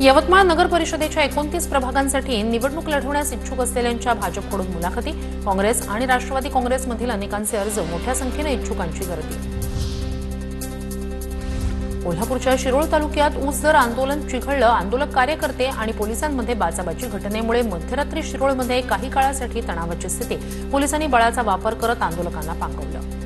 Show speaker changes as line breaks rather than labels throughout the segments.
यवतमाळ नगर परिषदेच्या 29 प्रभागांसाठी निवडणूक लढवण्यास इच्छुक असलेल्यांच्या भाजपकडून मुलाखती, काँग्रेस आणि राष्ट्रवादी काँग्रेसमधील अनेकांचे अर्ज, मोठ्या संख्येने इच्छुकांची गर्दी। कोल्हापूरच्या शिरोळ तालुक्यात ऊस दर आंदोलन चिघळलं। आंदोलक कार्यकर्ते आणि पोलिसांमध्ये बाचाबाची घटनेमुळे मध्यरात्री शिरोळमध्ये काही काळासाठी तणावाची स्थिती। पोलिसांनी बळाचा वापर करत आंदोलकांना पांगवलं।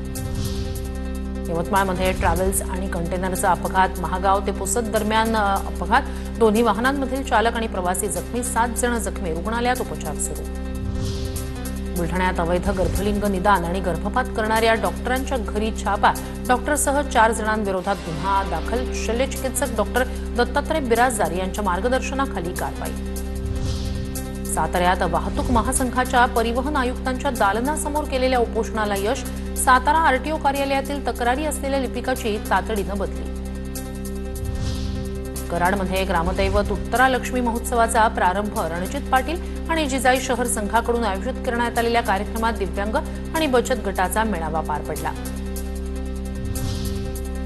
यवतमाळमध्ये ट्रॅव्हल्स आणि कंटेनरचा अपघात, महागाव ते पुसद दरम्यान अपघात, दोन्ही वाहनांमधील चालक आणि प्रवासी जखमी, 7 जण जखमी, रुग्णालयात उपचार सुरू। बुलढाण्यात अवैध गर्भलिंग निदान आणि गर्भपात करणाऱ्या डॉक्टरांच्या घरी छापा, डॉक्टरसह 4 जणांविरोधात गुन्हा दाखल। शल्यचिकित्सक डॉक्टर दत्तात्रय बिराजदार यांच्या मार्गदर्शनाखाली कारवाई। साताऱ्यात वाहतूक महासंघाच्या परिवहन आयुक्तांच्या दालनासमोर केलेल्या उपोषणाला यश। सातारा आरटीओ कार्यालयातील तक्रारी असलेल्या लिपिकाची तातडीनं बदली। कराडमध्ये ग्रामदैवत उत्तरा लक्ष्मी महोत्सवाचा प्रारंभ। रणजित पाटील आणि जिजाई शहर संघाकडून आयोजित करण्यात आलेल्या कार्यक्रमात दिव्यांग आणि बचत गटाचा मेळावा पार पडला।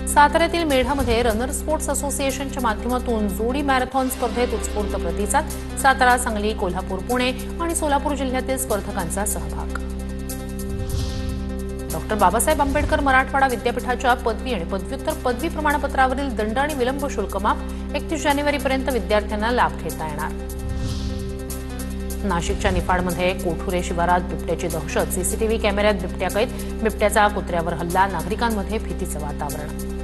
साताऱ्यातील मेढामध्ये रनर स्पोर्ट्स असोसिएशनच्या माध्यमातून जोडी मॅरेथॉन स्पर्धेत उत्स्फूर्त प्रतिसाद। सातारा, सांगली, कोल्हापूर, पुणे आणि सोलापूर जिल्ह्यातील स्पर्धकांचा सहभाग। डॉक्टर बाबासाहेब आंबेडकर मराठवाडा विद्यापीठाच्या पदवी आणि पदव्युत्तर पदवी प्रमाणपत्रावरील दंड आणि विलंब शुल्क माफ। 31 जानेवारीपर्यंत विद्यार्थ्यांना लाभ घेता येणार। नाशिकच्या निफाडमध्ये कोठुरे शिवारात बिबट्याची दहशत। सीसीटीव्ही कॅमेऱ्यात बिबट्या कैद, बिबट्याचा कुत्र्यावर हल्ला, नागरिकांमध्ये भीतीचं वातावरण।